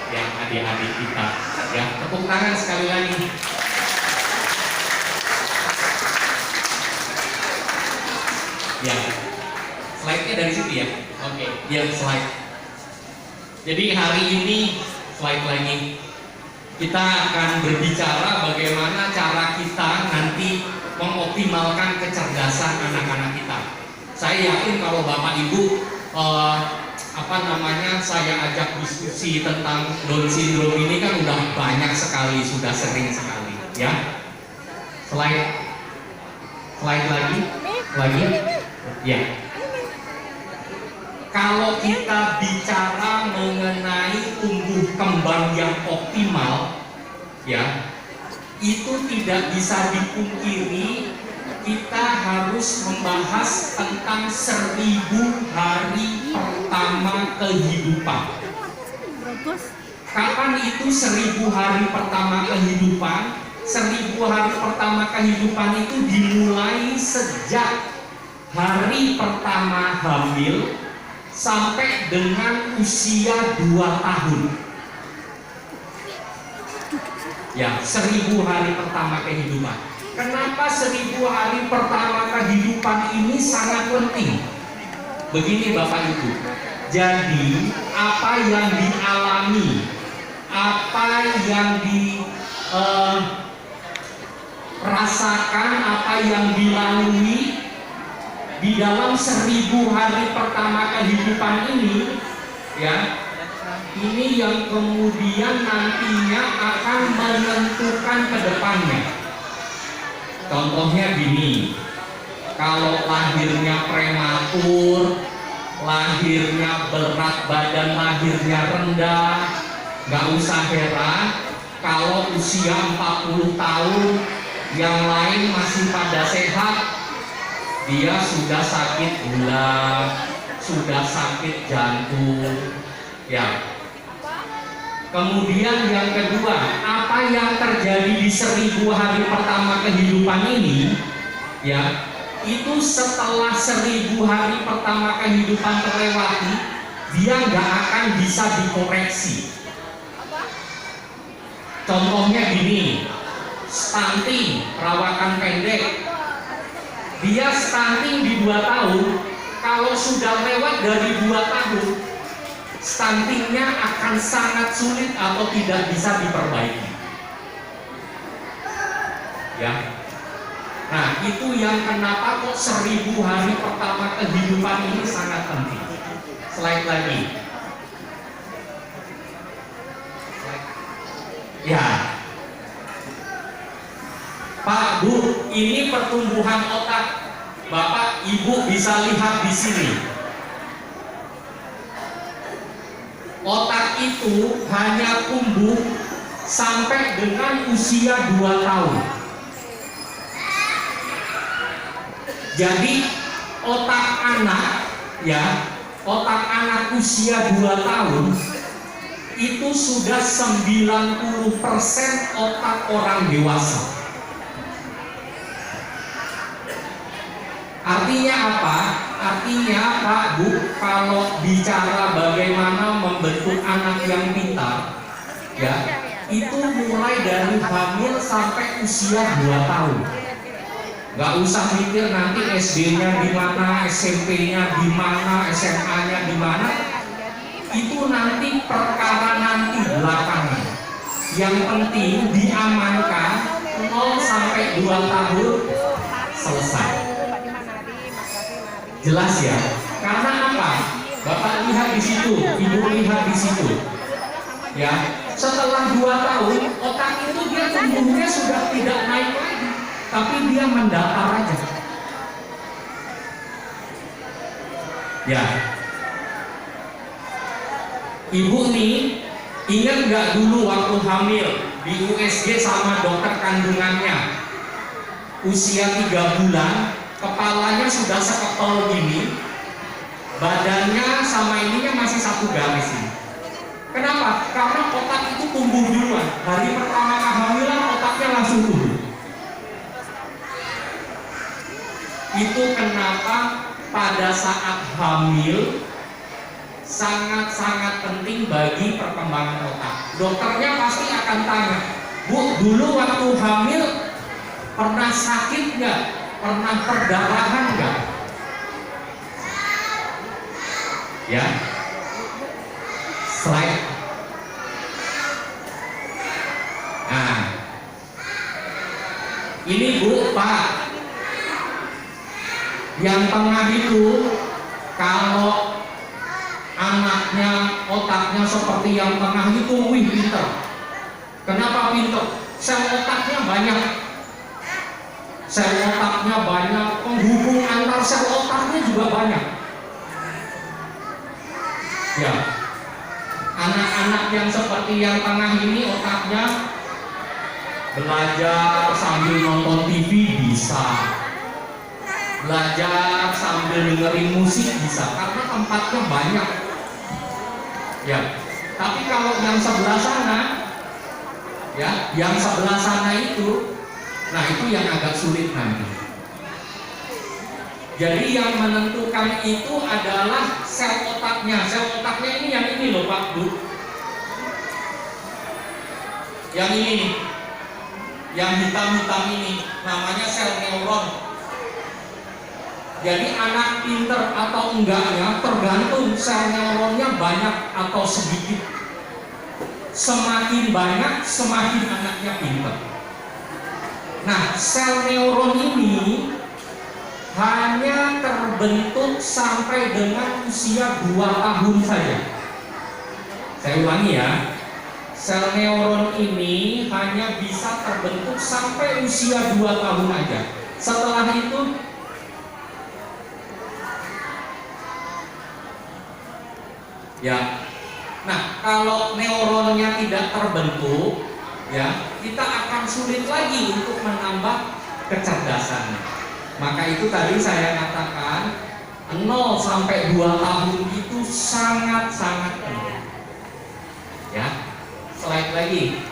ya adik-adik kita. Ya, tepuk tangan sekali lagi. Ya, slide-nya dari situ ya. Oke, ya slide. Jadi hari ini slide lagi. Kita akan berbicara bagaimana cara kita nanti mengoptimalkan kecerdasan anak-anak kita. Saya yakin kalau Bapak Ibu saya ajak diskusi tentang Down syndrome ini kan udah banyak sekali, sudah sering sekali, ya. Slide lagi, ya. Kalau kita bicara mengenai tumbuh kembang yang optimal, ya, itu tidak bisa dipungkiri. Kita harus membahas tentang 1000 hari pertama kehidupan. Kapan itu 1000 hari pertama kehidupan? 1000 hari pertama kehidupan itu dimulai sejak hari pertama hamil sampai dengan usia 2 tahun. Ya, 1000 hari pertama kehidupan. Kenapa 1000 hari pertama kehidupan ini sangat penting? Begini Bapak Ibu. Jadi apa yang dialami, apa yang dirasakan, apa yang dilalui di dalam 1000 hari pertama kehidupan ini, ya, ini yang kemudian nantinya akan menentukan ke depannya. Contohnya gini, kalau lahirnya prematur, lahirnya berat badan, lahirnya rendah, nggak usah heran kalau usia 40 tahun yang lain masih pada sehat, dia sudah sakit gula, sudah sakit jantung, ya. Kemudian yang kedua, apa yang terjadi di 1000 hari pertama kehidupan ini, ya, itu setelah 1000 hari pertama kehidupan terlewati, dia nggak akan bisa dikoreksi. Contohnya gini, stunting, perawakan pendek. Dia stunting di 2 tahun, kalau sudah lewat dari 2 tahun, stuntingnya akan sangat sulit atau tidak bisa diperbaiki, ya. Nah, itu yang kenapa kok 1000 hari pertama kehidupan ini sangat penting. Slide lagi, ya. Pak, Bu, ini pertumbuhan otak. Bapak, Ibu bisa lihat di sini. Otak itu hanya tumbuh sampai dengan usia 2 tahun. Jadi otak anak, ya, otak anak usia 2 tahun itu sudah 90% otak orang dewasa. Artinya apa? Artinya Pak, Bu, kalau bicara bagaimana membentuk anak yang pintar, ya, itu mulai dari hamil sampai usia 2 tahun. Gak usah mikir nanti SD-nya di mana, SMP-nya di mana, SMA-nya di mana. Itu nanti perkara nanti belakangan. Yang penting diamankan 0 sampai 2 tahun selesai. Jelas ya? Karena apa? Bapak lihat di situ, Ibu lihat di situ. Ya, setelah 2 tahun otak itu dia tumbuhnya sudah tidak naik lagi, tapi dia mendatar aja. Ya. Ibu nih, ingat nggak dulu waktu hamil di USG sama dokter kandungannya, usia 3 bulan, kepalanya sudah sekepal gini, badannya sama ininya masih 1 garis ini. Kenapa? Karena otak itu tumbuh duluan. Hari pertama kehamilan otaknya langsung tumbuh. Itu kenapa pada saat hamil sangat-sangat penting bagi perkembangan otak. Dokternya pasti akan tanya, Bu, dulu waktu hamil pernah sakit nggak? Pernah perdarahan nggak? Ya, slide. Nah, ini Bu, Pak, yang tengah itu kalau anaknya otaknya seperti yang tengah itu, wih pinter. Kenapa pinter? Sel otaknya banyak. Sel otaknya banyak, penghubung antar sel otaknya juga banyak. Ya, anak-anak yang seperti yang tengah ini otaknya belajar sambil nonton TV bisa, belajar sambil dengerin musik bisa, karena tempatnya banyak. Ya, tapi kalau yang sebelah sana, ya, yang sebelah sana itu, nah itu yang agak sulit nanti. Jadi yang menentukan itu adalah sel otaknya. Sel otaknya ini yang ini loh Pak Bu. Yang ini nih, yang hitam-hitam ini, namanya sel neuron. Jadi anak pinter atau enggaknya tergantung sel neuronnya banyak atau sedikit. Semakin banyak, semakin anaknya pinter. Nah, sel neuron ini hanya terbentuk sampai dengan usia 2 tahun saja. Saya ulangi ya, sel neuron ini hanya bisa terbentuk sampai usia 2 tahun aja. Setelah itu ya, nah kalau neuronnya tidak terbentuk, ya kita akan sulit lagi untuk menambah kecerdasannya. Maka itu tadi saya katakan 0 sampai 2 tahun itu sangat-sangat penting. Ya, slide lagi.